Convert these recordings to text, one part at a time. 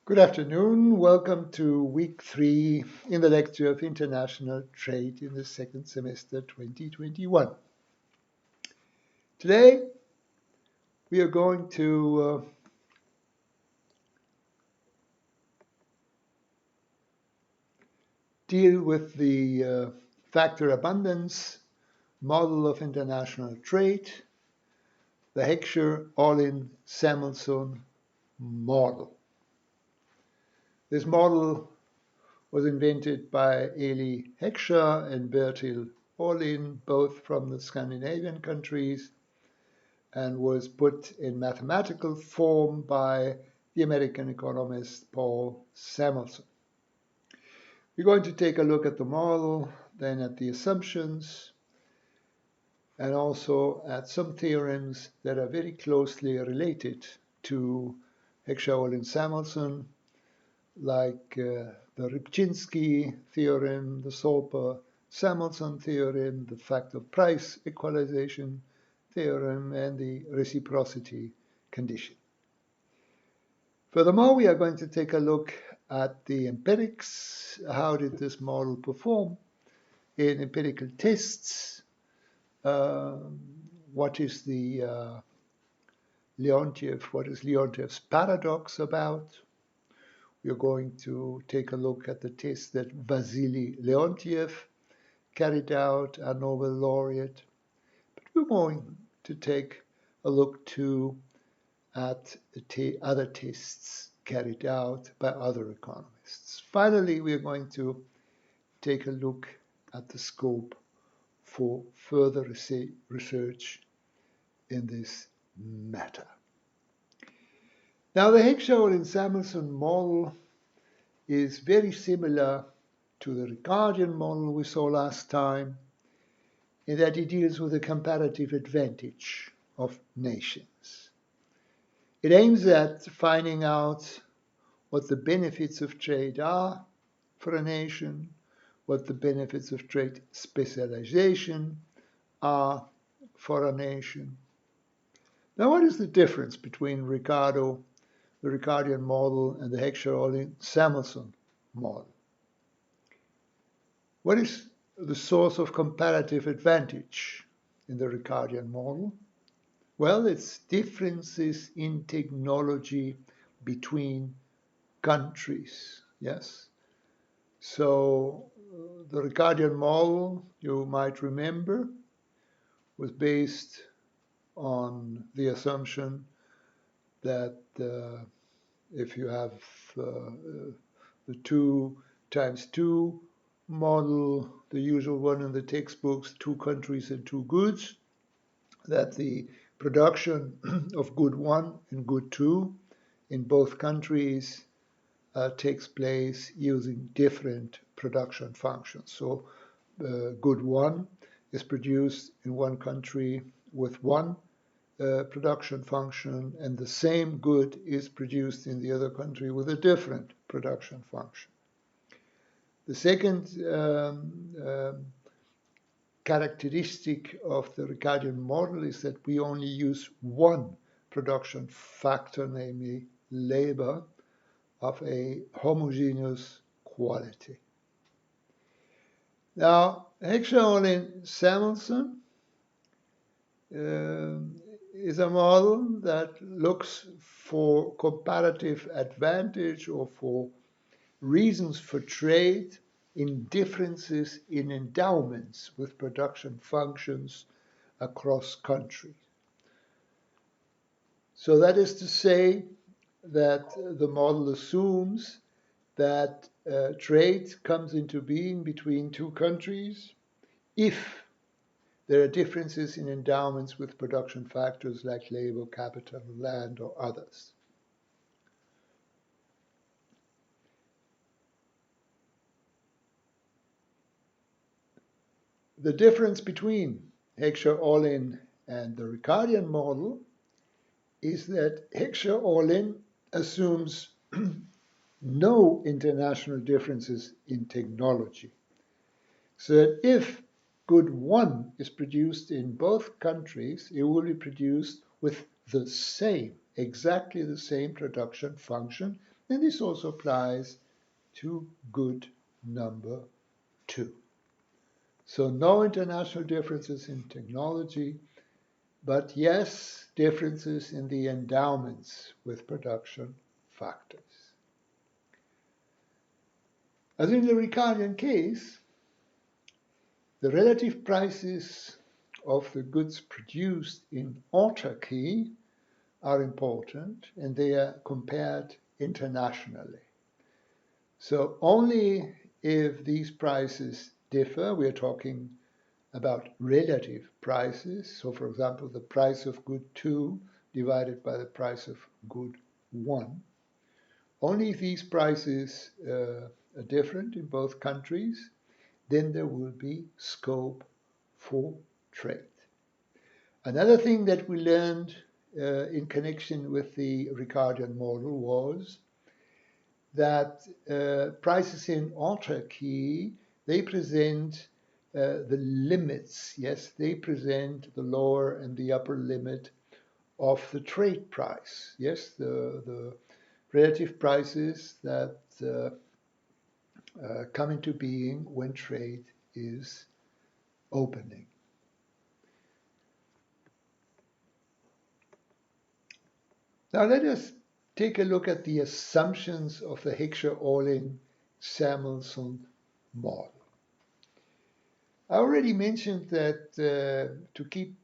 Good afternoon. Welcome to week 3 in the lecture of International Trade in the second semester 2021. Today we are going to deal with the factor abundance model of international trade, the Heckscher-Ohlin-Samuelson model. This model was invented by Eli Heckscher and Bertil Ohlin, both from the Scandinavian countries, and was put in mathematical form by the American economist Paul Samuelson. We're going to take a look at the model, then at the assumptions, and also at some theorems that are very closely related to Heckscher-Ohlin-Samuelson, like the Rybczynski theorem, the Solper-Samuelson theorem, the factor price equalization theorem, and the reciprocity condition. Furthermore, we are going to take a look at the empirics. How did this model perform in empirical tests? What is Leontief's paradox about? We are going to take a look at the test that Vasily Leontiev carried out, a Nobel laureate. But we're going to take a look too at other tests carried out by other economists. Finally, we are going to take a look at the scope for further research in this matter. Now, the Heckscher-Ohlin-Samuelson model is very similar to the Ricardian model we saw last time, in that it deals with the comparative advantage of nations. It aims at finding out what the benefits of trade are for a nation, what the benefits of trade specialization are for a nation. Now, what is the difference between the Ricardian model, and the Heckscher-Ohlin-Samuelson model? What is the source of comparative advantage in the Ricardian model? Well, it's differences in technology between countries, yes? So the Ricardian model, you might remember, was based on the assumption that if you have the 2 times 2 model, the usual one in the textbooks, 2 countries and 2 goods, that the production of good 1 and good 2 in both countries takes place using different production functions. So good 1 is produced in one country with one production function, and the same good is produced in the other country with a different production function. The second characteristic of the Ricardian model is that we only use one production factor, namely labor, of a homogeneous quality. Now, Heckscher-Ohlin-Samuelson is a model that looks for comparative advantage or for reasons for trade in differences in endowments with production functions across countries. So that is to say that the model assumes that trade comes into being between 2 countries if there are differences in endowments with production factors like labor, capital, land, or others. The difference between Heckscher-Ohlin and the Ricardian model is that Heckscher-Ohlin assumes no international differences in technology. So that if good 1 is produced in both countries, it will be produced with the same, exactly the same production function And this also applies to good number 2. So no international differences in technology, but yes, differences in the endowments with production factors. As in the Ricardian case, the relative prices of the goods produced in autarky are important, and they are compared internationally. So only if these prices differ, we are talking about relative prices. So for example, the price of good 2 divided by the price of good 1. Only if these prices are different in both countries, then there will be scope for trade. Another thing that we learned in connection with the Ricardian model was that prices in autarky, they present the limits, yes, they present the lower and the upper limit of the trade price, yes, the relative prices that come into being when trade is opening. Now let us take a look at the assumptions of the Heckscher-Ohlin-Samuelson model. I already mentioned that to keep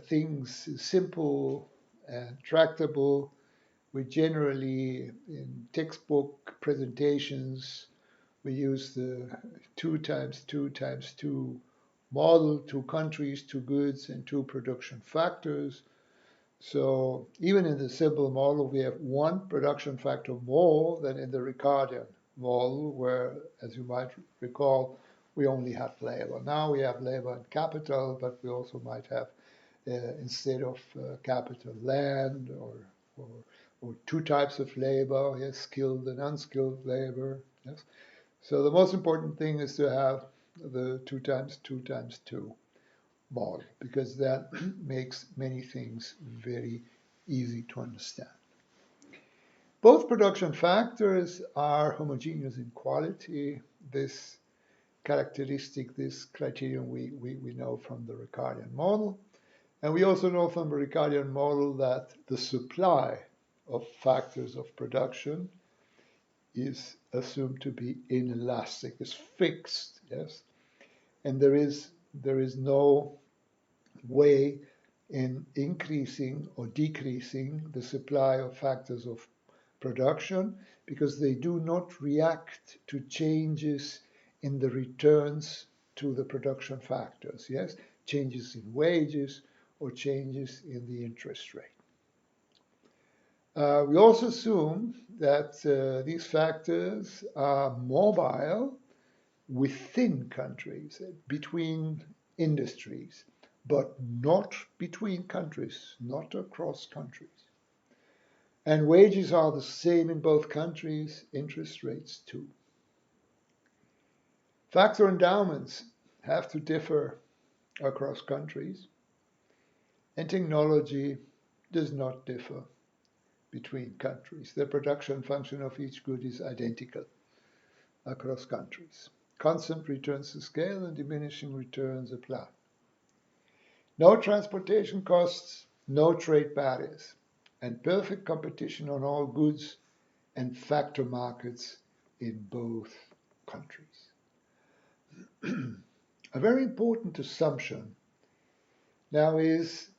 things simple and tractable, we generally, in textbook presentations, we use the 2 times 2 times 2 model, 2 countries, 2 goods, and 2 production factors. So even in the simple model, we have 1 production factor more than in the Ricardian model, where, as you might recall, we only had labor. Now we have labor and capital, but we also might have, instead of capital, land or 2 types of labor, yes, skilled and unskilled labor. Yes. So the most important thing is to have the 2 times 2 times 2 model, because that makes many things very easy to understand. Both production factors are homogeneous in quality. This characteristic, this criterion we know from the Ricardian model. And we also know from the Ricardian model that the supply of factors of production is assumed to be inelastic, is fixed, yes? And there is no way in increasing or decreasing the supply of factors of production, because they do not react to changes in the returns to the production factors, yes? Changes in wages or changes in the interest rate. We also assume that these factors are mobile within countries, between industries, but not between countries, not across countries. And wages are the same in both countries, interest rates too. Factor endowments have to differ across countries, and technology does not differ between countries. The production function of each good is identical across countries. Constant returns to scale and diminishing returns apply. No transportation costs, no trade barriers, and perfect competition on all goods and factor markets in both countries. A very important assumption now is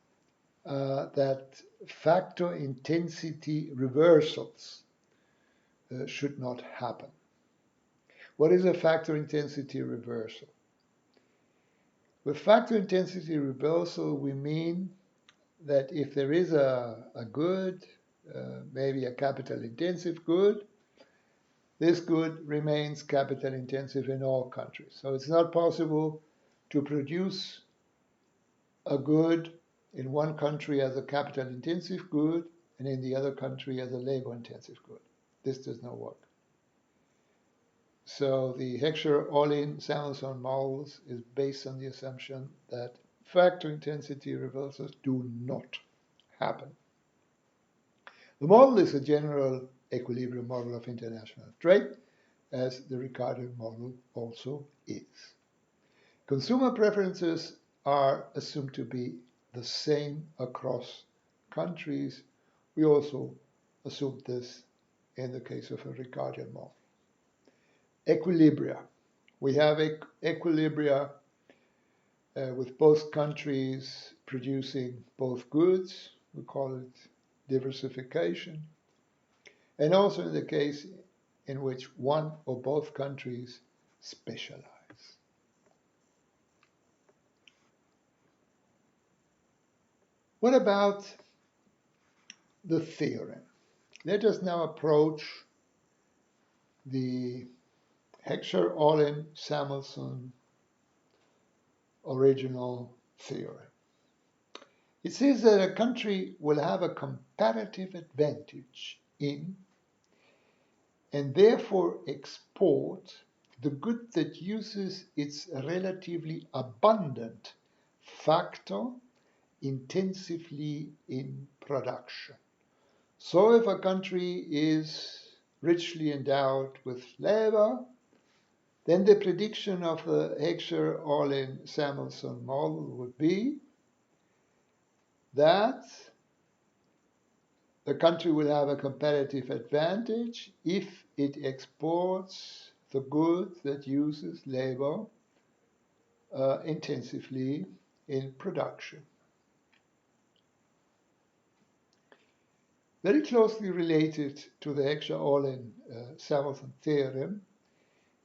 that factor intensity reversals should not happen. What is a factor intensity reversal? With factor intensity reversal, we mean that if there is a good, maybe a capital intensive good, this good remains capital intensive in all countries. So it's not possible to produce a good in one country as a capital intensive good and in the other country as a labor intensive good. This does not work. So the Heckscher-Ohlin-Samuelson models is based on the assumption that factor intensity reversals do not happen. The model is a general equilibrium model of international trade, as the Ricardian model also is. Consumer preferences are assumed to be the same across countries. We also assume this in the case of a Ricardian model. Equilibria. We have equilibria with both countries producing both goods. We call it diversification. And also in the case in which one or both countries specialize. What about the theorem? Let us now approach the Heckscher-Ohlin-Samuelson original theorem. It says that a country will have a comparative advantage in and therefore export the good that uses its relatively abundant factor intensively in production. So if a country is richly endowed with labor, then the prediction of the Heckscher-Ohlin-Samuelson model would be that the country will have a competitive advantage if it exports the good that uses labor intensively in production. Very closely related to the Heckscher-Ohlin-Samuelson theorem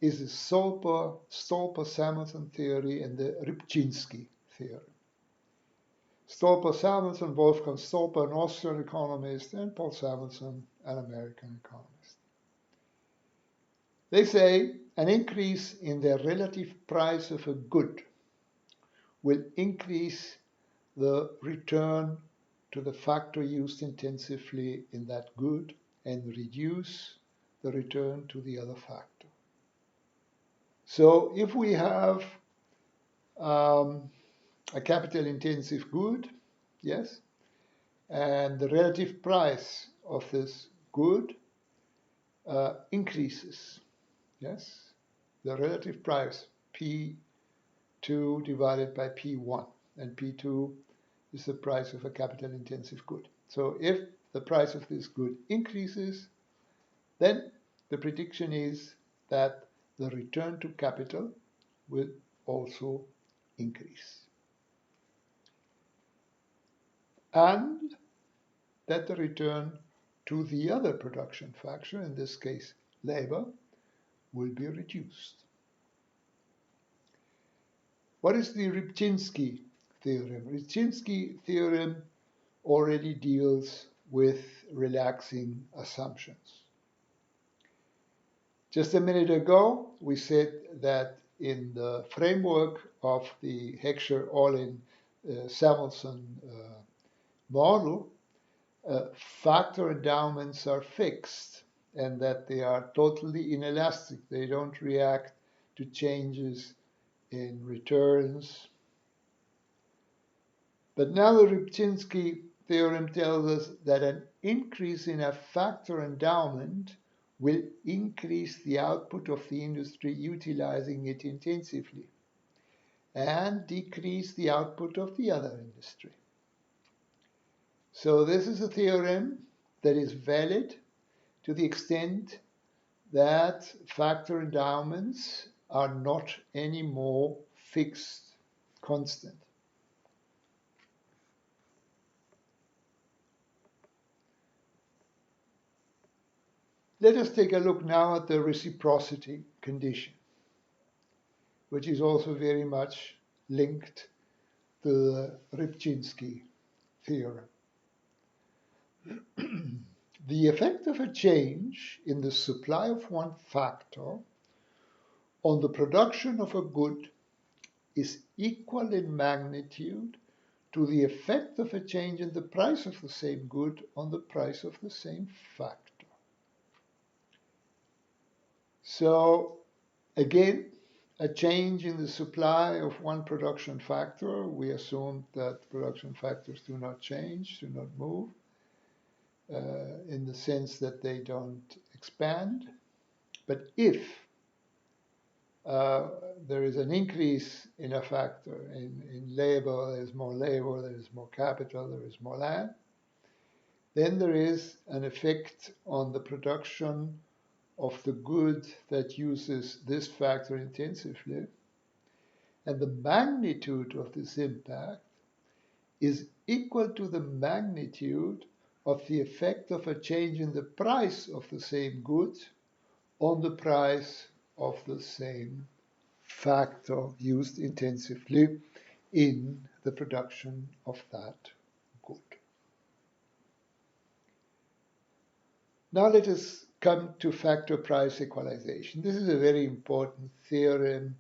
is the Stolper-Samuelson theory and the Rybczynski theorem. Stolper-Samuelson, Wolfgang Stolper, an Austrian economist, and Paul Samuelson, an American economist. They say an increase in the relative price of a good will increase the return to the factor used intensively in that good and reduce the return to the other factor. So if we have a capital-intensive good, yes, and the relative price of this good increases, yes, the relative price P2 divided by P1, and P2 is the price of a capital-intensive good. So if the price of this good increases, then the prediction is that the return to capital will also increase. And that the return to the other production factor, in this case labor, will be reduced. What is the Rybczynski theorem? Rybczynski theorem already deals with relaxing assumptions. Just a minute ago, we said that in the framework of the Heckscher-Ohlin-Samuelson model, factor endowments are fixed and that they are totally inelastic. They don't react to changes in returns. But now the Rybczynski theorem tells us that an increase in a factor endowment will increase the output of the industry utilizing it intensively and decrease the output of the other industry. So this is a theorem that is valid to the extent that factor endowments are not anymore fixed, constant. Let us take a look now at the reciprocity condition, which is also very much linked to the Rybczynski theorem. The effect of a change in the supply of one factor on the production of a good is equal in magnitude to the effect of a change in the price of the same good on the price of the same factor. So again, a change in the supply of one production factor, we assume that production factors do not change, do not move, in the sense that they don't expand. But if there is an increase in a factor, in labor, there's more labor, there's more capital, there is more land, then there is an effect on the production of the good that uses this factor intensively. And the magnitude of this impact is equal to the magnitude of the effect of a change in the price of the same good on the price of the same factor used intensively in the production of that good. Now let us come to factor price equalization. This is a very important theorem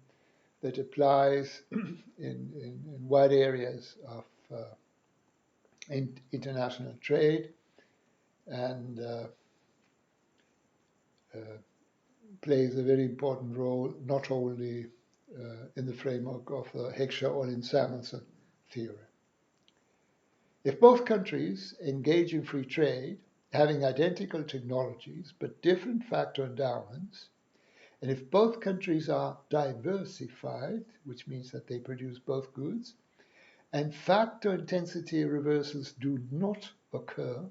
that applies in wide areas of international trade and plays a very important role not only in the framework of the Heckscher-Ohlin-Samuelson theory. If both countries engage in free trade, having identical technologies but different factor endowments, and if both countries are diversified, which means that they produce both goods, and factor intensity reversals do not occur,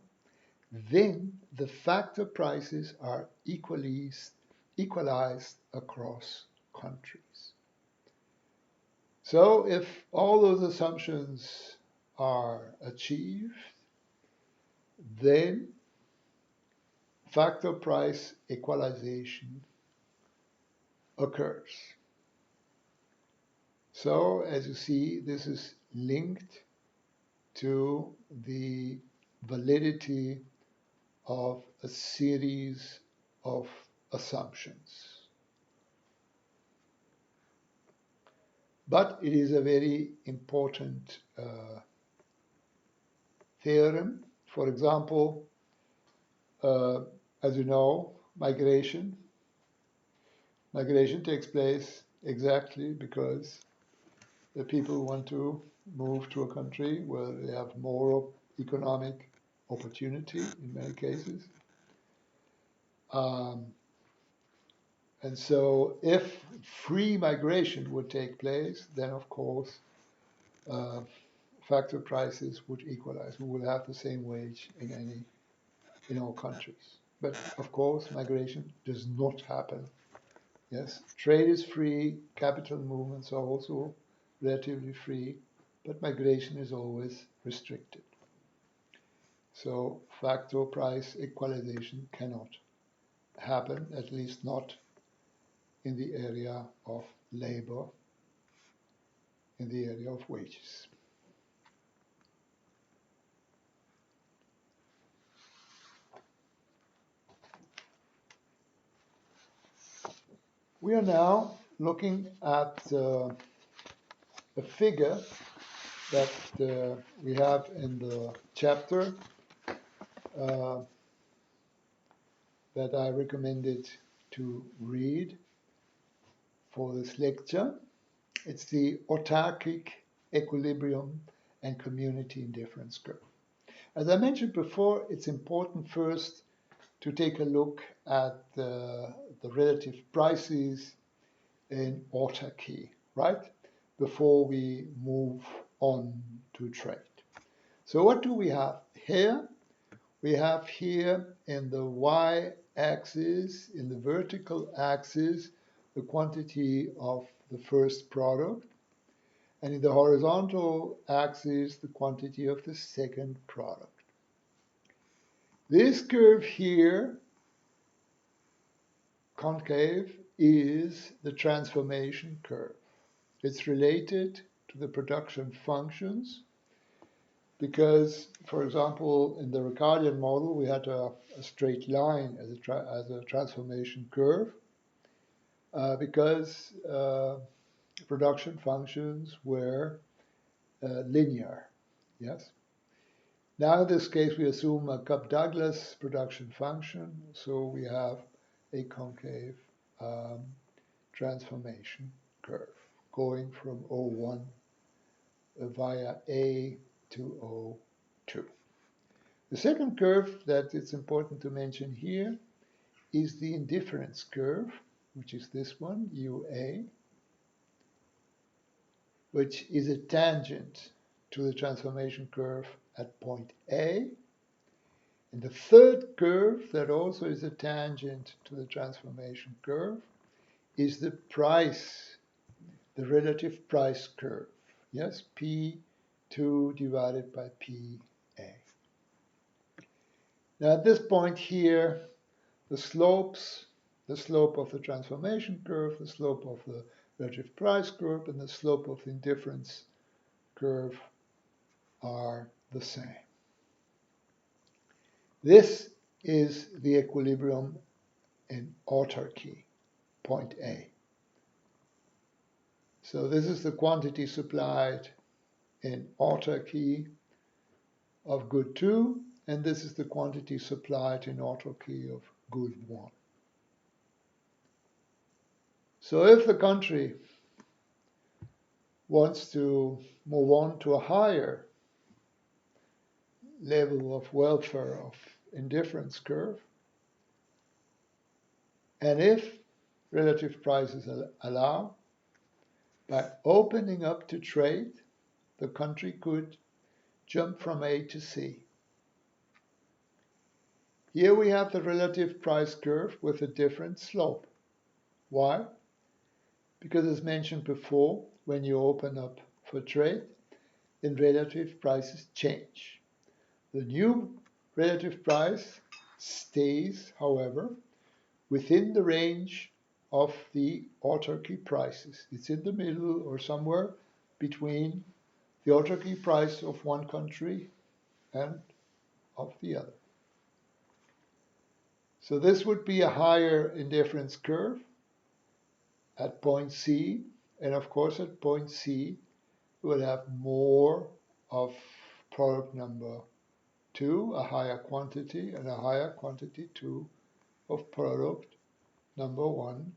then the factor prices are equalized across countries. So if all those assumptions are achieved, then factor price equalization occurs. So as you see, this is linked to the validity of a series of assumptions. But it is a very important theorem. For example, as you know, migration takes place exactly because the people want to move to a country where they have more economic opportunity in many cases. And so if free migration would take place, then of course factor prices would equalize. We will have the same wage in all countries. But of course, migration does not happen. Yes, trade is free, capital movements are also relatively free, but migration is always restricted. So factor price equalization cannot happen, at least not in the area of labor, in the area of wages. We are now looking at a figure that we have in the chapter that I recommended to read for this lecture. It's the autarkic equilibrium and community indifference curve. As I mentioned before, it's important first to take a look at the relative prices in autarky, right? Before we move on to trade. So what do we have here? We have here in the y-axis, in the vertical axis, the quantity of the first product, and in the horizontal axis, the quantity of the second product. This curve here, concave, is the transformation curve. It's related to the production functions because, for example, in the Ricardian model, we had a straight line as a transformation curve because production functions were linear. Yes. Now in this case, we assume a Cobb-Douglas production function, so we have a concave transformation curve going from O1 via A to O2. The second curve that it's important to mention here is the indifference curve, which is this one, UA, which is a tangent to the transformation curve at point A. And the third curve that also is a tangent to the transformation curve is the price, the relative price curve. Yes, P2 divided by PA. Now at this point here, the slopes, the slope of the transformation curve, the slope of the relative price curve, and the slope of the indifference curve are the same. This is the equilibrium in autarky, point A. So this is the quantity supplied in autarky of good 2, and this is the quantity supplied in autarky of good 1. So if the country wants to move on to a higher level of welfare of indifference curve, and if relative prices allow, by opening up to trade, the country could jump from A to C. Here we have the relative price curve with a different slope. Why? Because as mentioned before, when you open up for trade, then relative prices change. The new relative price stays, however, within the range of the autarky prices. It's in the middle or somewhere between the autarky price of one country and of the other. So this would be a higher indifference curve at point C, and of course at point C we will have more of product number 2, a higher quantity, and a higher quantity 2 of product number 1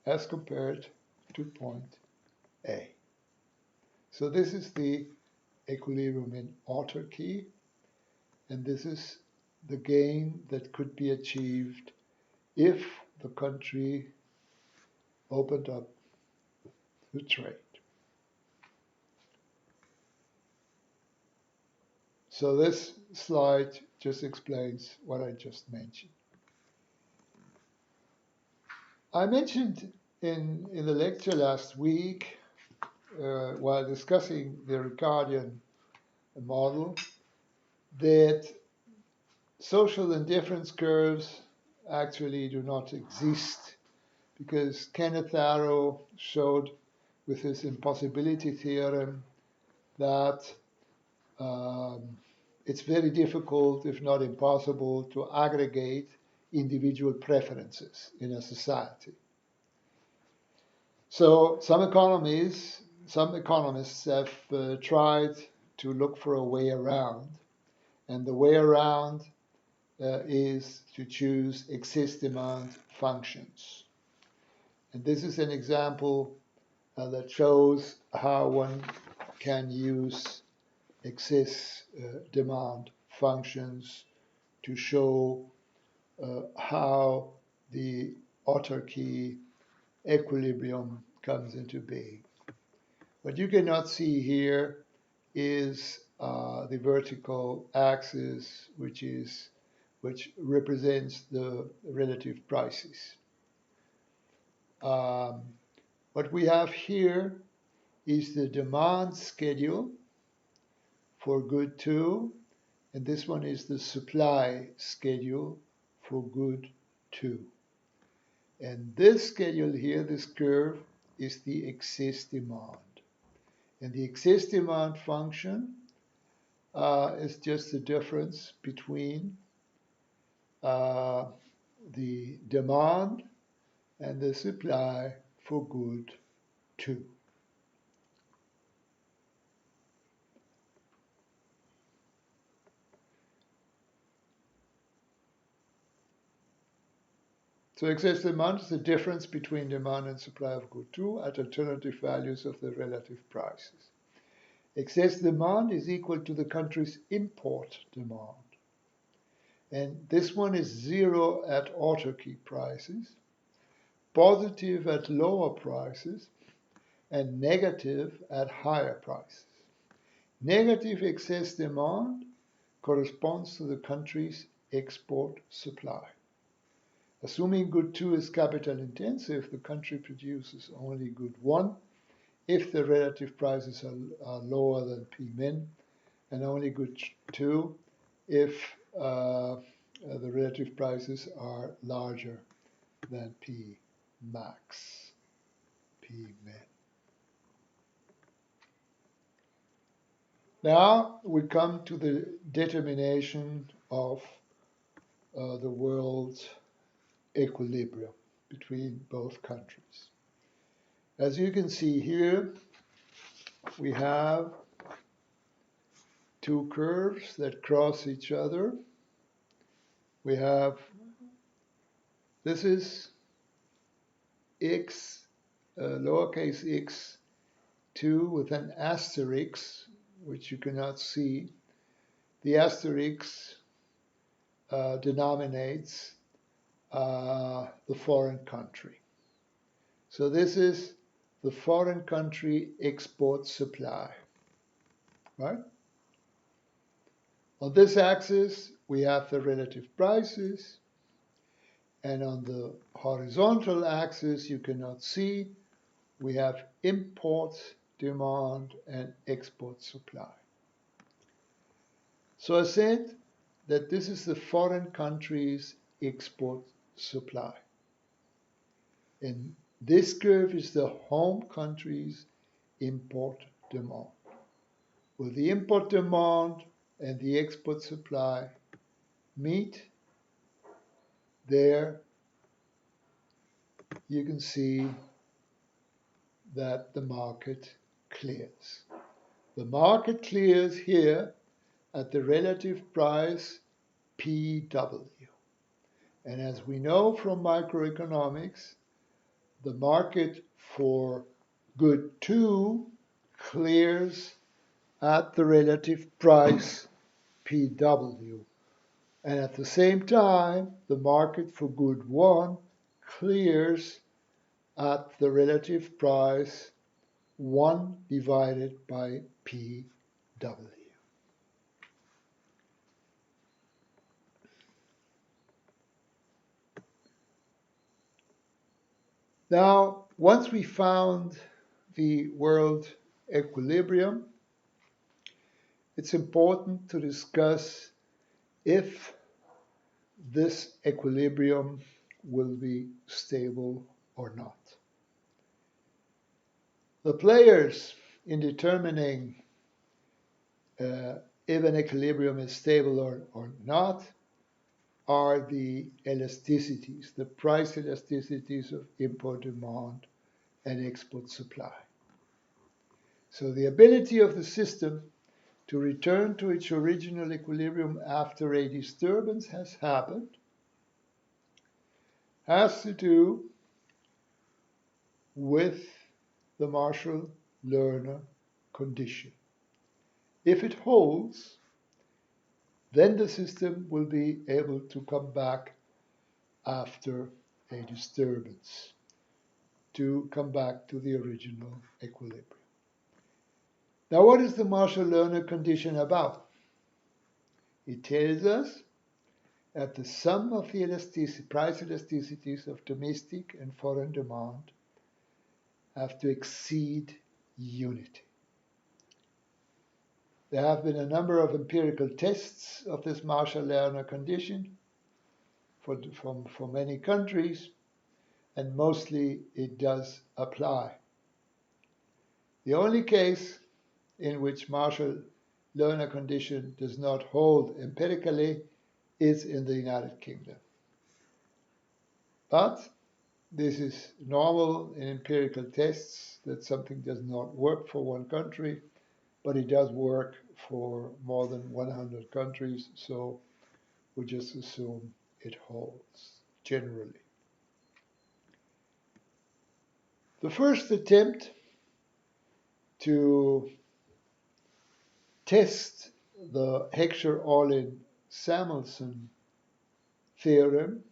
as compared to point A. So this is the equilibrium in autarky, and this is the gain that could be achieved if the country opened up the trade. So this slide just explains what I just mentioned. I mentioned in the lecture last week, while discussing the Ricardian model, that social indifference curves actually do not exist, because Kenneth Arrow showed with his impossibility theorem that it's very difficult, if not impossible, to aggregate individual preferences in a society. So some economists have tried to look for a way around, and the way around is to choose excess-demand functions. And this is an example that shows how one can use excess demand functions to show how the autarky equilibrium comes into being. What you cannot see here is the vertical axis, which represents the relative prices. What we have here is the demand schedule for good 2, and this one is the supply schedule for good 2. And this schedule here, this curve, is the excess demand. And the excess demand function is just the difference between the demand and the supply for good 2. So excess demand is the difference between demand and supply of good 2 at alternative values of the relative prices. Excess demand is equal to the country's import demand. And this one is 0 at autarky prices, positive at lower prices, and negative at higher prices. Negative excess demand corresponds to the country's export supply. Assuming good 2 is capital intensive, the country produces only good 1 if the relative prices are lower than P min, and only good 2 if the relative prices are larger than P max, P min. Now we come to the determination of the world equilibrium between both countries. As you can see here, we have two curves that cross each other. We have, this is x, lowercase x2 with an asterisk, which you cannot see. The asterisk denominates the foreign country. So this is the foreign country export supply, right? On this axis, we have the relative prices, and on the horizontal axis, you cannot see, we have import demand and export supply. So I said that this is the foreign country's export supply. And this curve is the home country's import demand. Will the import demand and the export supply meet? There you can see that the market clears. The market clears here at the relative price PW. And as we know from microeconomics, the market for good 2 clears at the relative price PW. And at the same time, the market for good 1 clears at the relative price 1 divided by PW. Now, once we found the world equilibrium, it's important to discuss if this equilibrium will be stable or not. The players in determining if an equilibrium is stable or not are the elasticities, the price elasticities of import demand and export supply. So the ability of the system to return to its original equilibrium after a disturbance has happened has to do with the Marshall-Lerner condition. If it holds, then the system will be able to come back after a disturbance, to come back to the original equilibrium. Now, what is the Marshall-Lerner condition about? It tells us that the sum of the price elasticities of domestic and foreign demand have to exceed unity. There have been a number of empirical tests of this Marshall-Lerner condition for many countries, and mostly it does apply. The only case in which Marshall-Lerner condition does not hold empirically is in the United Kingdom. But this is normal in empirical tests, that something does not work for one country, but it does work for more than 100 countries, so we just assume it holds generally. The first attempt to test the Heckscher-Ohlin-Samuelson theorem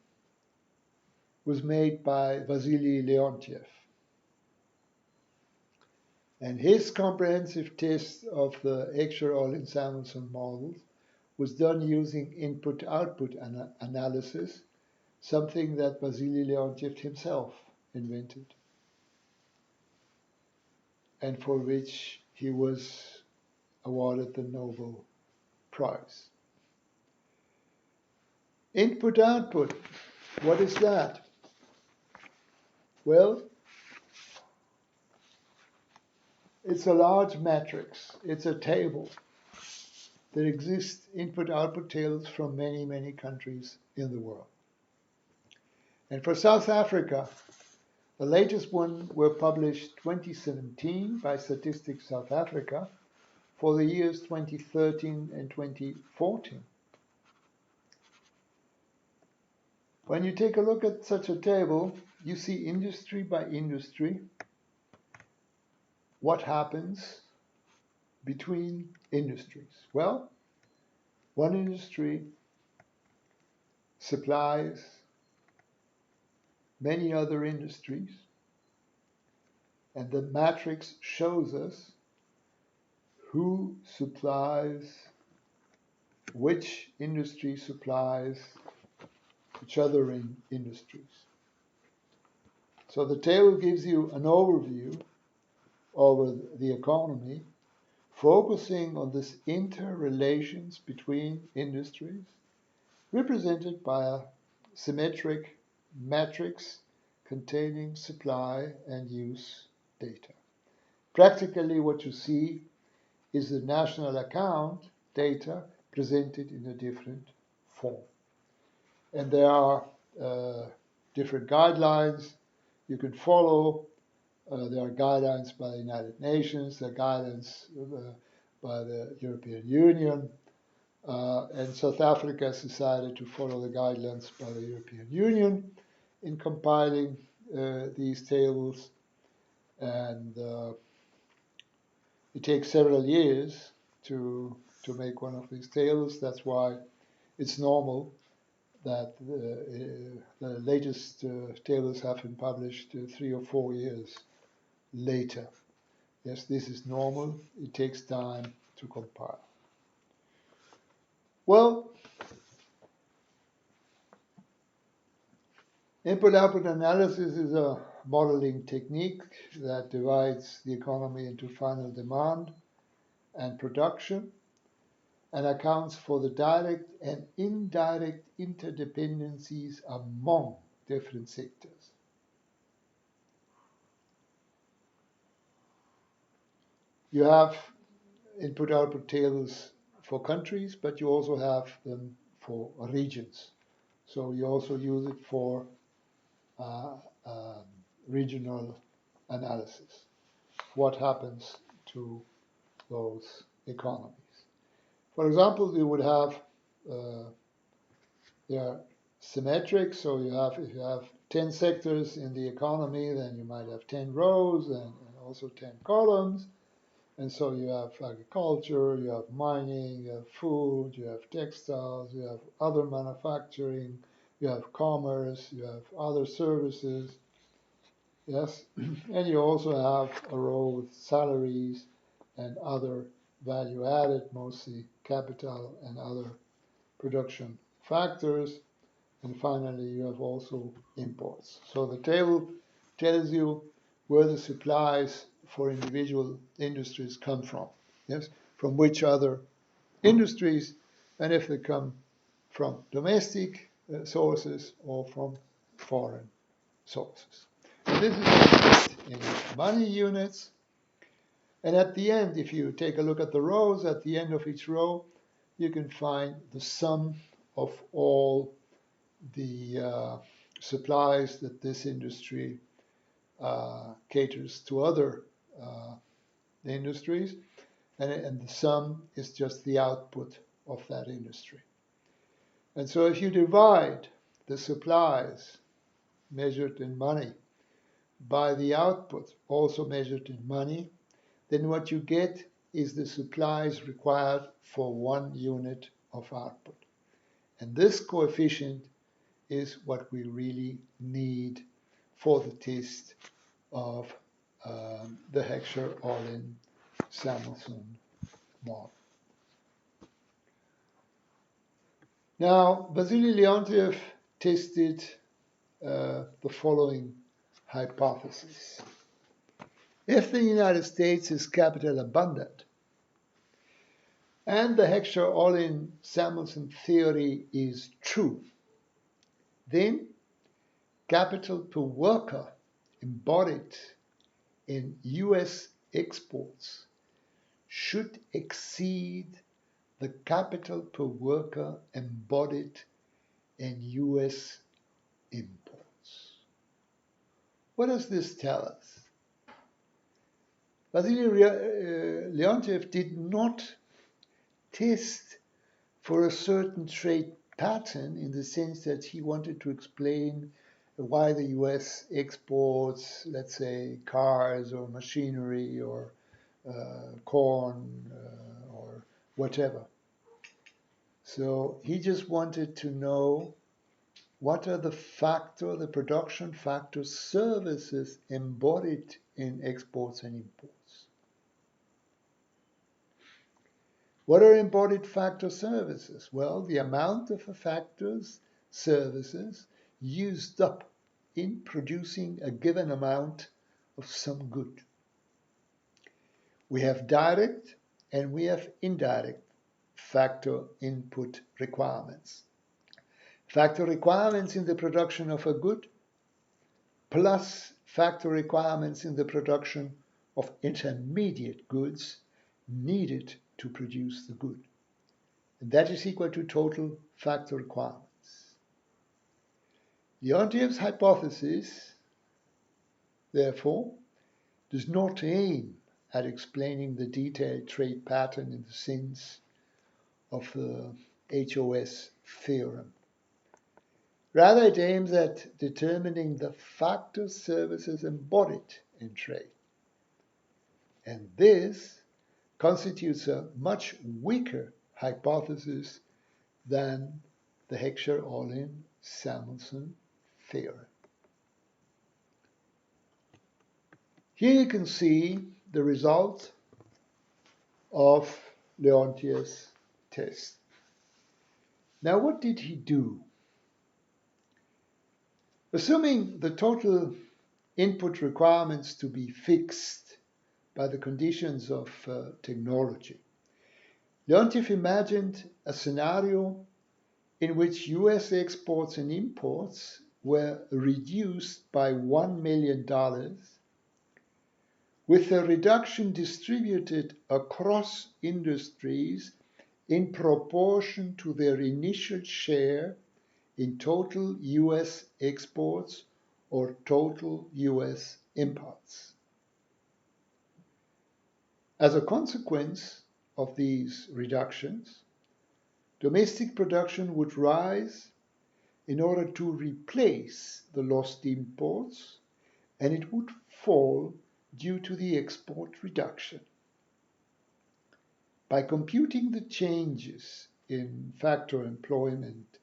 was made by Vasily Leontiev. And his comprehensive test of the Heckscher-Ohlin-Samuelson models was done using input-output analysis, something that Vasily Leontiev himself invented, and for which he was awarded the Nobel Prize. Input-output, what is that? Well, it's a large matrix. It's a table. There exist input-output tables from many, many countries in the world. And for South Africa, the latest one were published 2017 by Statistics South Africa for the years 2013 and 2014. When you take a look at such a table, you see industry by industry, what happens between industries. Well, one industry supplies many other industries, and the matrix shows us who supplies, which industry supplies which other industries. So the table gives you an overview over the economy, focusing on this interrelations between industries, represented by a symmetric matrix containing supply and use data. Practically what you see is the national account data presented in a different form. And there are different guidelines you can follow. There are guidelines by the United Nations, there are guidelines by the European Union, and South Africa has decided to follow the guidelines by the European Union in compiling these tables, and it takes several years to make one of these tables. That's why it's normal that the latest tables have been published 3 or 4 years later. Yes, this is normal. It takes time to compile. Well, input-output analysis is a modeling technique that divides the economy into final demand and production and accounts for the direct and indirect interdependencies among different sectors. You have input-output tables for countries, but you also have them for regions. So you also use it for regional analysis. What happens to those economies? For example, you would have they are symmetric. So you have, if you have 10 sectors in the economy, then you might have 10 rows and also 10 columns. And so you have agriculture, you have mining, you have food, you have textiles, you have other manufacturing, you have commerce, you have other services. Yes, and you also have a row with salaries and other value added, mostly capital and other production factors. And finally, you have also imports. So the table tells you where the supplies for individual industries come from. Yes, from which other industries, and if they come from domestic sources or from foreign sources. And this is in money units. And at the end, if you take a look at the rows, at the end of each row, you can find the sum of all the supplies that this industry caters to other industries, and the sum is just the output of that industry. And so if you divide the supplies measured in money by the output also measured in money, then what you get is the supplies required for 1 unit of output. And this coefficient is what we really need for the test of the Heckscher-Ohlin-Samuelson model. Now, Vasily Leontiev tested the following hypothesis. If the United States is capital abundant, and the Heckscher-Ohlin-Samuelson theory is true, then capital per worker embodied in US exports should exceed the capital per worker embodied in US imports. What does this tell us? Vasily Leontiev did not test for a certain trade pattern in the sense that he wanted to explain why the US exports, let's say, cars or machinery or corn or whatever. So he just wanted to know what are the production factor services embodied in exports and imports. What are embodied factor services? Well, the amount of a factor's services used up in producing a given amount of some good. We have direct and we have indirect factor input requirements. Factor requirements in the production of a good plus factor requirements in the production of intermediate goods needed to produce the good. And that is equal to total factor requirements. Leontief's hypothesis, therefore, does not aim at explaining the detailed trade pattern in the sense of the HOS theorem. Rather, it aims at determining the factor services embodied in trade. And this constitutes a much weaker hypothesis than the Heckscher-Ohlin-Samuelson theorem. Here you can see the result of Leontief's test. Now, what did he do? Assuming the total input requirements to be fixed by the conditions of technology, Leontiev imagined a scenario in which US exports and imports were reduced by $1 million, with the reduction distributed across industries in proportion to their initial share in total US exports or total US imports. As a consequence of these reductions, domestic production would rise in order to replace the lost imports, and it would fall due to the export reduction. By computing the changes in factor employment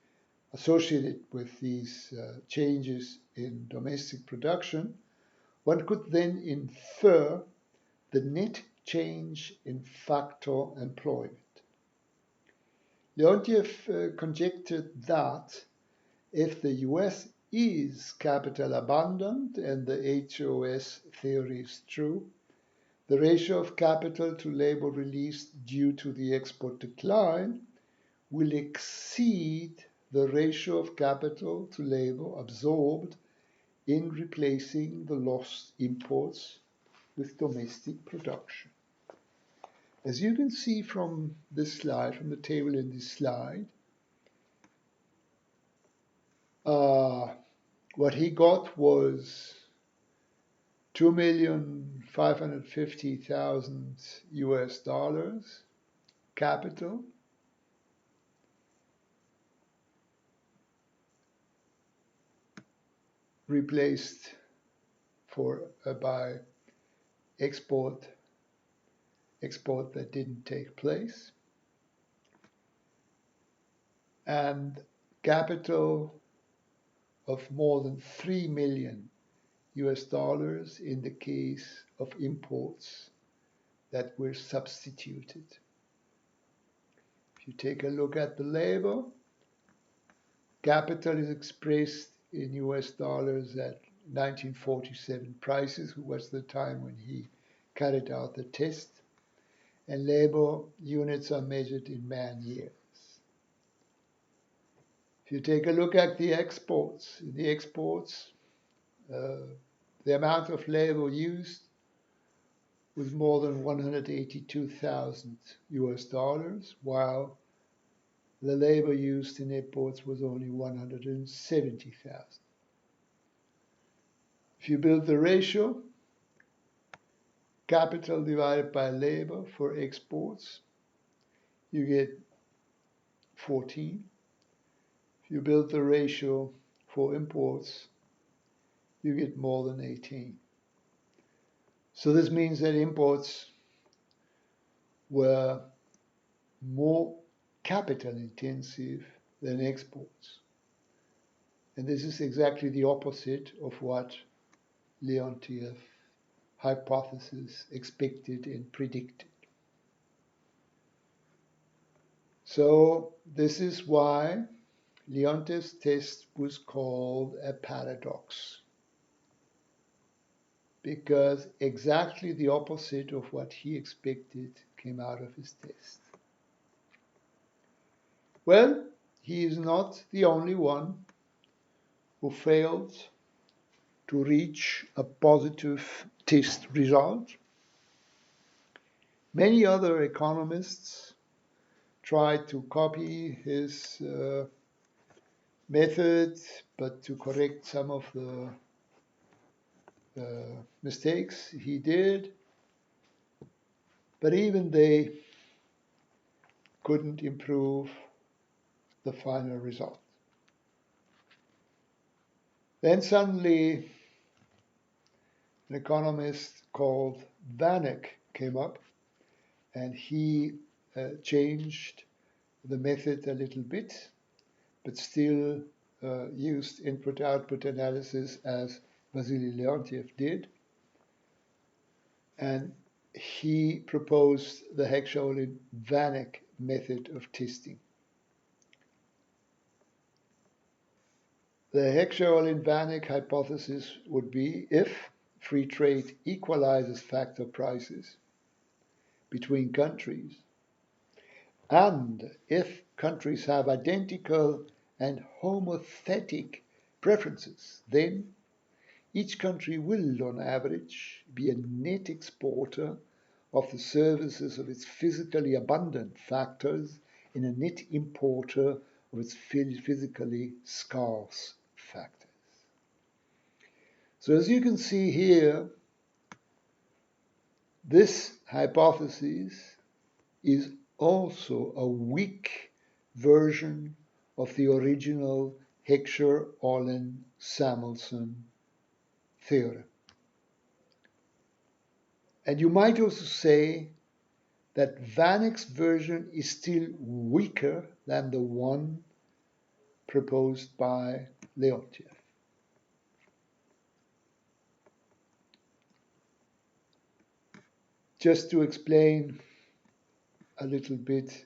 associated with these changes in domestic production, one could then infer the net change in factor employment. Leontiev conjectured that if the US is capital abundant and the HOS theory is true, the ratio of capital to labor released due to the export decline will exceed the ratio of capital to labor absorbed in replacing the lost imports with domestic production. As you can see from this slide, from the table in this slide, what he got was 2,550,000 US dollars capital, replaced by export that didn't take place, and capital of more than 3 million US dollars in the case of imports that were substituted. If you take a look at the labor, capital is expressed in US dollars at 1947 prices, which was the time when he carried out the test, and labor units are measured in man years. If you take a look at the exports, the amount of labor used was more than 182,000 US dollars, while the labor used in imports was only 170,000. If you build the ratio, capital divided by labor for exports, you get 14. If you build the ratio for imports, you get more than 18. So this means that imports were more capital intensive than exports. And this is exactly the opposite of what Leontief's hypothesis expected and predicted. So this is why Leontief's test was called a paradox, because exactly the opposite of what he expected came out of his test. Well, he is not the only one who failed to reach a positive test result. Many other economists tried to copy his method, but to correct some of the mistakes he did. But even they couldn't improve the final result. Then suddenly an economist called Vanek came up, and he changed the method a little bit, but still used input-output analysis as Vasily Leontief did. And he proposed the Heckscher-Ohlin-Vanek method of testing. The Heckscher-Ohlin-Vanek hypothesis would be if free trade equalizes factor prices between countries, and if countries have identical and homothetic preferences, then each country will, on average, be a net exporter of the services of its physically abundant factors and a net importer of its physically scarce factors. So as you can see here, this hypothesis is also a weak version of the original Heckscher-Ohlin-Samuelson theorem. And you might also say that Vanek's version is still weaker than the one proposed by Leontief. Just to explain a little bit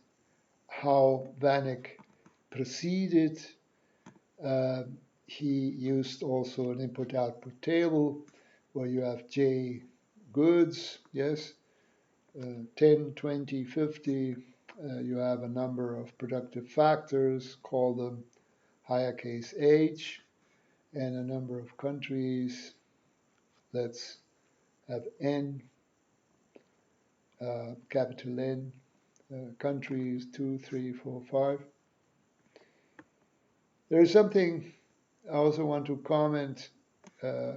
how Vanek proceeded, he used also an input-output table where you have J goods, yes, 10, 20, 50. You have a number of productive factors, call them higher case H, and a number of countries. Let's have N, capital N, countries 2, 3, 4, 5. There is something I also want to comment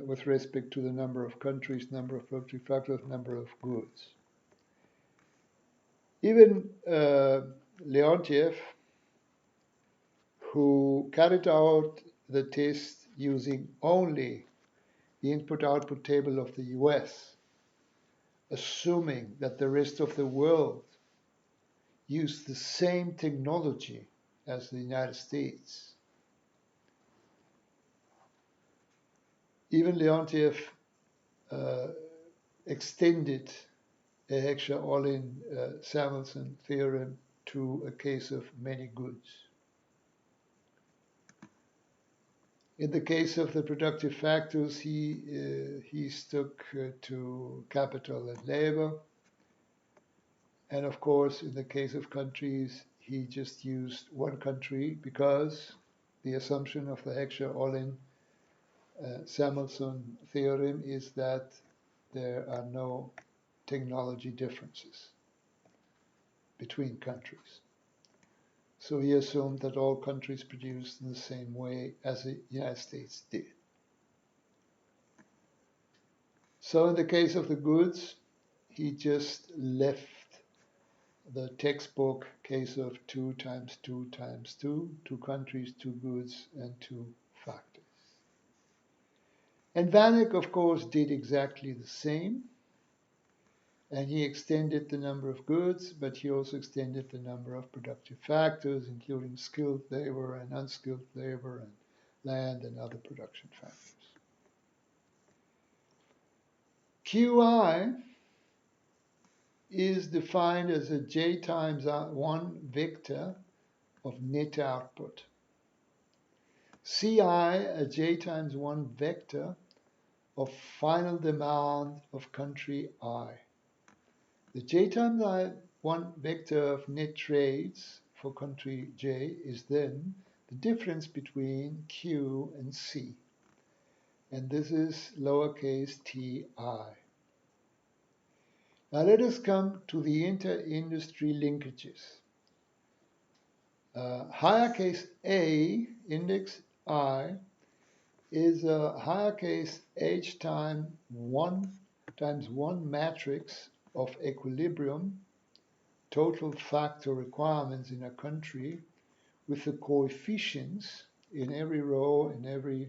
with respect to the number of countries, number of productive factors, number of goods. Even Leontief, who carried out the test using only the input-output table of the US, assuming that the rest of the world used the same technology as the United States, even Leontiev extended a Heckscher-Ohlin-Samuelson theorem to a case of many goods. In the case of the productive factors, he stuck to capital and labor. And of course, in the case of countries, he just used one country because the assumption of the Heckscher-Ohlin-Samuelson theorem is that there are no technology differences between countries. So he assumed that all countries produced in the same way as the United States did. So in the case of the goods, he just left the textbook case of 2 times 2 times 2, 2 countries, 2 goods, and 2 factors. And Vanek, of course, did exactly the same. And he extended the number of goods, but he also extended the number of productive factors, including skilled labor and unskilled labor and land and other production factors. QI is defined as a J times 1 vector of net output. CI, a J times 1 vector of final demand of country I. The J times 1 vector of net trades for country J is then the difference between Q and C. And this is lowercase ti. Now let us come to the inter-industry linkages. Higher case A, index I, is a higher case H times 1 matrix of equilibrium, total factor requirements in a country, with the coefficients in every row, in every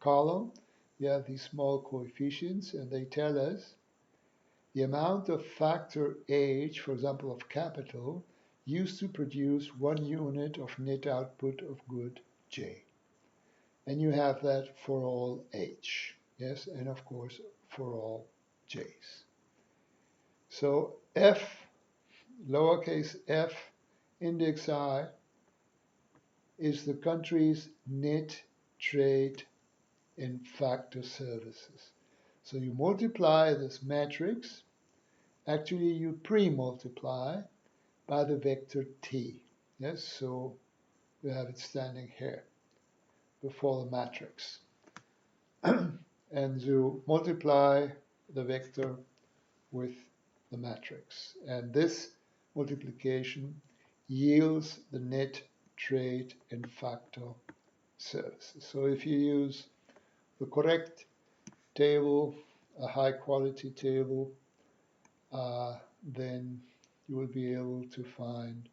column. You have these small coefficients, and they tell us the amount of factor H, for example, of capital, used to produce 1 unit of net output of good J. And you have that for all H, yes, and of course for all J's. So F, lowercase f, index I, is the country's net trade in factor services. So you multiply this matrix. Actually, you pre-multiply by the vector t. Yes, so you have it standing here before the matrix. And you multiply the vector with the matrix. And this multiplication yields the net trade in factor services. So if you use the correct table, a high quality table, then you will be able to find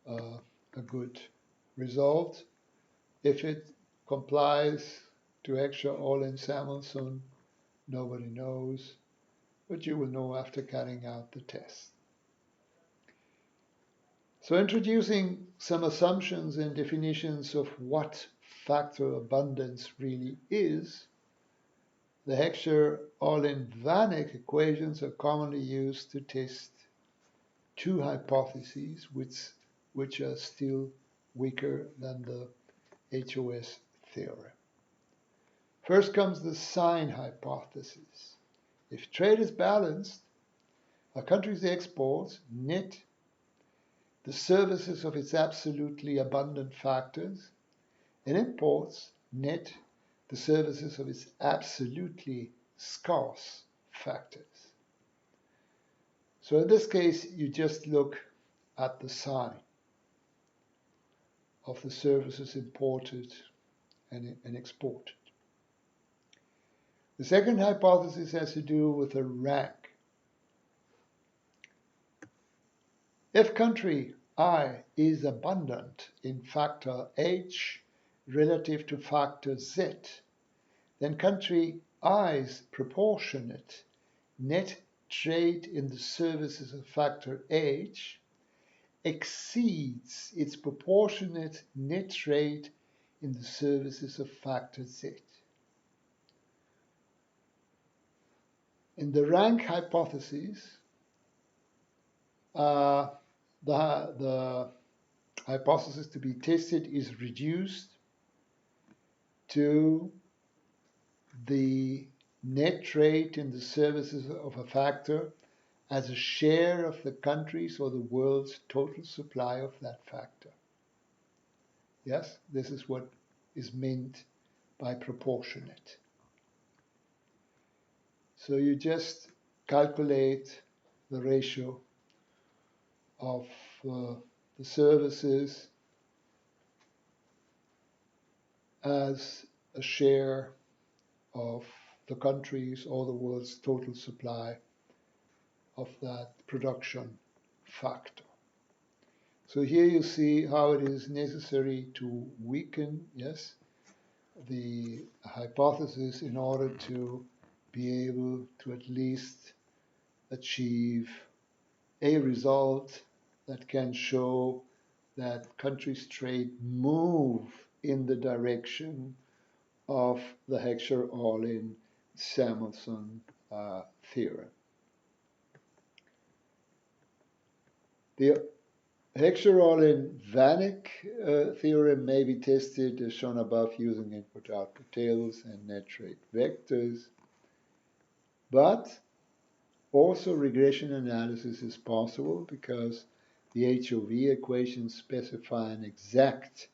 a good result. If it complies to Heckscher-Ohlin-Samuelson, nobody knows, but you will know after carrying out the test. So introducing some assumptions and definitions of what factor abundance really is, the Heckscher-Ohlin-Vanek equations are commonly used to test 2 hypotheses which are still weaker than the HOS theorem. First comes the sign hypothesis. If trade is balanced, a country's exports net the services of its absolutely abundant factors, and imports net the services of its absolutely scarce factors. So in this case, you just look at the sign of the services imported and exported. The second hypothesis has to do with the rank. If country I is abundant in factor H relative to factor Z, then country I's proportionate net trade in the services of factor H exceeds its proportionate net trade in the services of factor Z. In the rank hypothesis, the hypothesis to be tested is reduced to the net rate in the services of a factor as a share of the country's or the world's total supply of that factor. Yes, this is what is meant by proportionate. So you just calculate the ratio of the services as a share of the country's or the world's total supply of that production factor. So here you see how it is necessary to weaken, yes, the hypothesis in order to be able to at least achieve a result that can show that countries' trade move in the direction of the Heckscher-Ohlin-Samuelson theorem. The Heckscher-Ohlin-Vanek theorem may be tested as shown above using input-output tables and net rate vectors, but also regression analysis is possible because the HOV equations specify an exact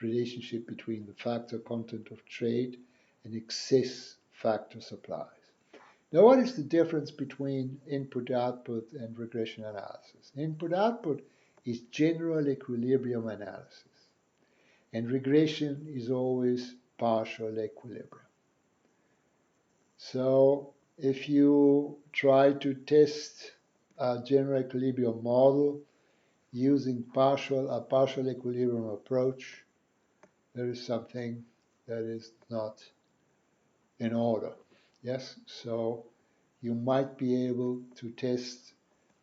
relationship between the factor content of trade and excess factor supplies. Now, what is the difference between input-output and regression analysis? Input-output is general equilibrium analysis, and regression is always partial equilibrium. So if you try to test a general equilibrium model using a partial equilibrium approach, there is something that is not in order. Yes, so you might be able to test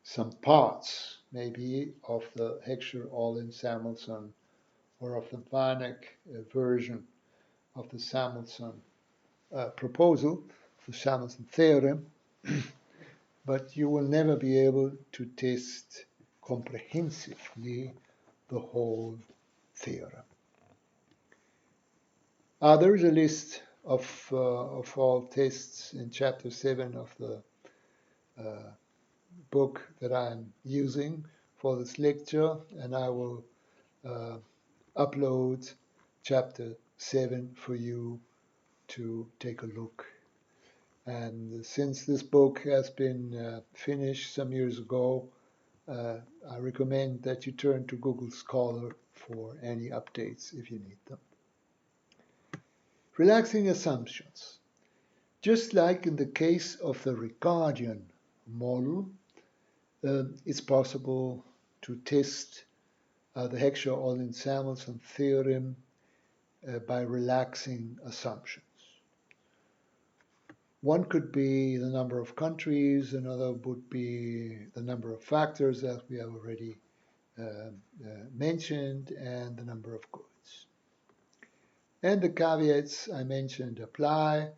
some parts, maybe of the Heckscher-Ohlin-Samuelson or of the Vanek version of the Samuelson proposal, the Samuelson theorem, but you will never be able to test comprehensively the whole theorem. There is a list of all tests in chapter 7 of the book that I'm using for this lecture, and I will upload chapter 7 for you to take a look. And since this book has been finished some years ago, I recommend that you turn to Google Scholar for any updates if you need them. Relaxing assumptions. Just like in the case of the Ricardian model, it's possible to test the Heckscher-Ohlin-Samuelson theorem by relaxing assumptions. One could be the number of countries, another would be the number of factors, as we have already mentioned, and the number of goods. And the caveats I mentioned apply.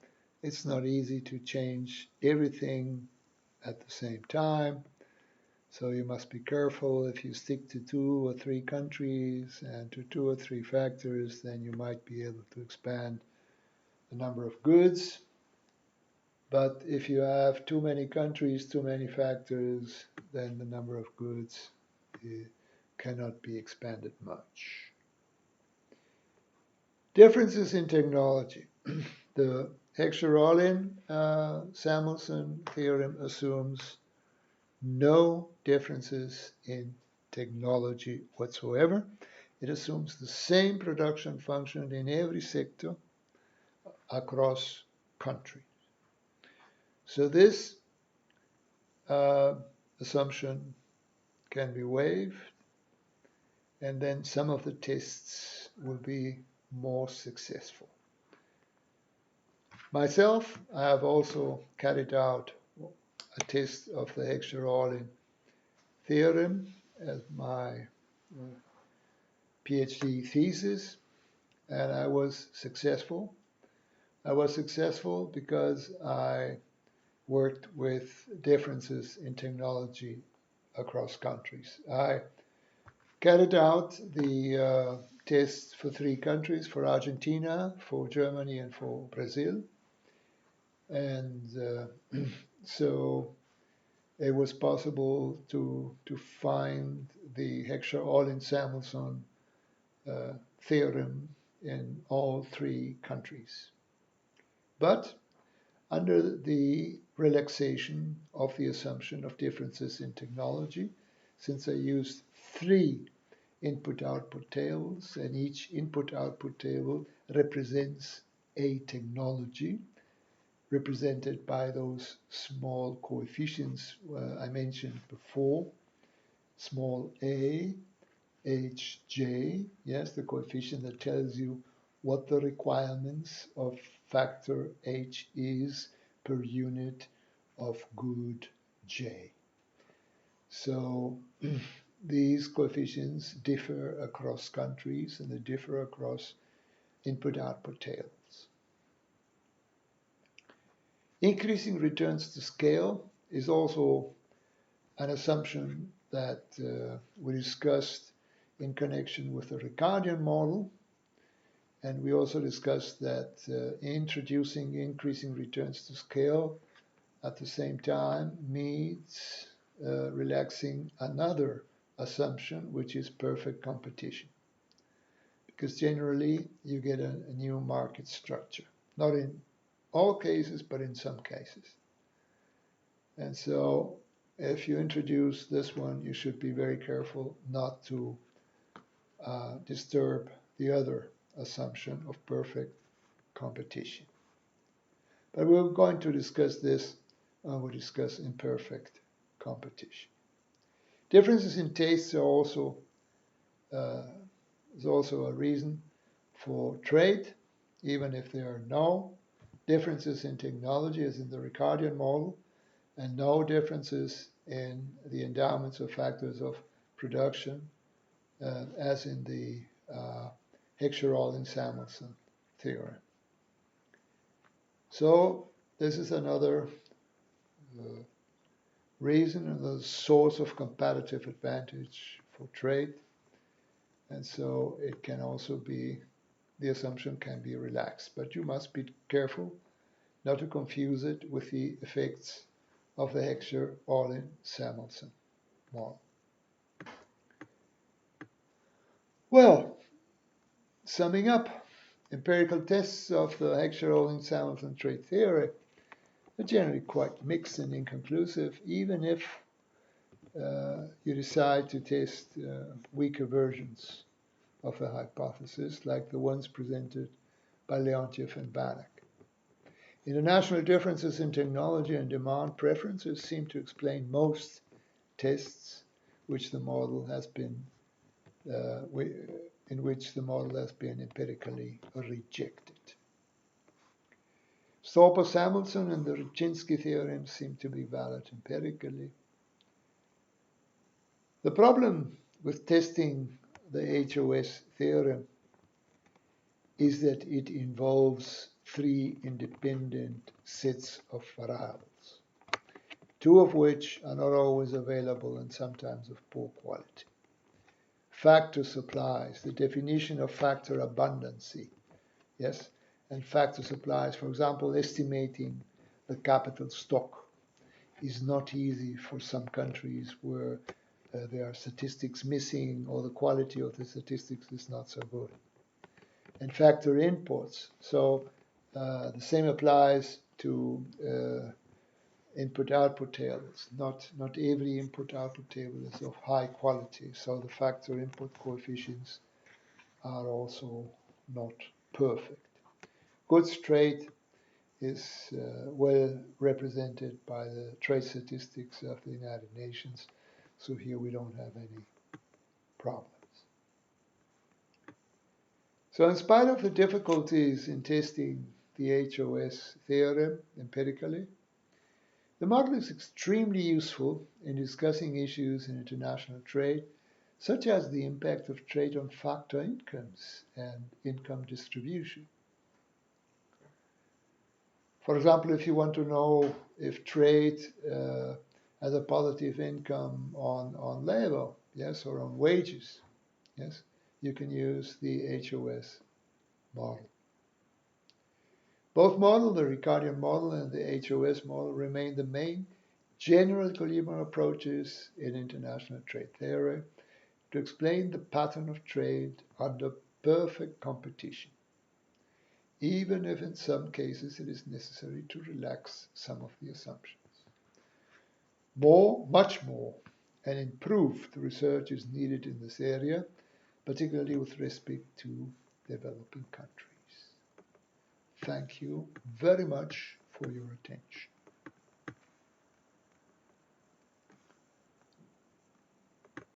It's not easy to change everything at the same time, so you must be careful. If you stick to 2 or 3 countries and to 2 or 3 factors, then you might be able to expand the number of goods. But if you have too many countries, too many factors, then the number of goods cannot be expanded much. Differences in technology. The Heckscher-Ohlin-Samuelson theorem assumes no differences in technology whatsoever. It assumes the same production function in every sector across countries. So this assumption can be waived, and then some of the tests will be more successful. Myself, I have also carried out a test of the Heckscher-Ohlin theorem as my PhD thesis, and I was successful. I was successful because I worked with differences in technology across countries. I carried out the tests for 3 countries, for Argentina, for Germany, and for Brazil. And so it was possible to find the Heckscher-Ohlin-Samuelson theorem in all 3 countries. But under the relaxation of the assumption of differences in technology, since I used 3 input-output tables, and each input-output table represents a technology, represented by those small coefficients I mentioned before, small a, hj, yes, the coefficient that tells you what the requirements of factor h is per unit of good j. So these coefficients differ across countries and they differ across input-output tables. Increasing returns to scale is also an assumption that we discussed in connection with the Ricardian model. And we also discussed that introducing increasing returns to scale at the same time means relaxing another assumption, which is perfect competition. Because generally you get a new market structure. Not in all cases, but in some cases. And so if you introduce this one, you should be very careful not to disturb the other assumption of perfect competition. But we're going to discuss this when we discuss imperfect competition. Differences in tastes are also is also a reason for trade, even if there are no differences in technology as in the Ricardian model, and no differences in the endowments of factors of production as in the Heckscher-Ohlin-Samuelson theorem. So this is another reason and the source of competitive advantage for trade. And so it can also be, the assumption can be relaxed, but you must be careful not to confuse it with the effects of the Heckscher-Ohlin-Samuelson model. Well, summing up, empirical tests of the Heckscher-Ohlin-Samuelson trade theory are generally quite mixed and inconclusive, even if you decide to test weaker versions of the hypothesis, like the ones presented by Leontiev and Banach. International differences in technology and demand preferences seem to explain most tests which the model has been in which the model has been empirically rejected. Stolper-Samuelson and the Rybczynski theorem seem to be valid empirically. The problem with testing the HOS theorem is that it involves 3 independent sets of variables, 2 of which are not always available and sometimes of poor quality. Factor supplies, the definition of factor abundancy, yes, and factor supplies, for example, estimating the capital stock is not easy for some countries where there are statistics missing or the quality of the statistics is not so good. And factor inputs, so the same applies to input-output tables. Not every input-output table is of high quality, so the factor input coefficients are also not perfect. Goods trade is well represented by the trade statistics of the United Nations, so here we don't have any problems. So in spite of the difficulties in testing the HOS theorem empirically, the model is extremely useful in discussing issues in international trade, such as the impact of trade on factor incomes and income distribution. For example, if you want to know if trade has a positive income on labor, yes, or on wages, yes, you can use the HOS model. Both models, the Ricardian model and the HOS model, remain the main general equilibrium approaches in international trade theory to explain the pattern of trade under perfect competition, even if in some cases it is necessary to relax some of the assumptions. More, much more, and improved research is needed in this area, particularly with respect to developing countries. Thank you very much for your attention.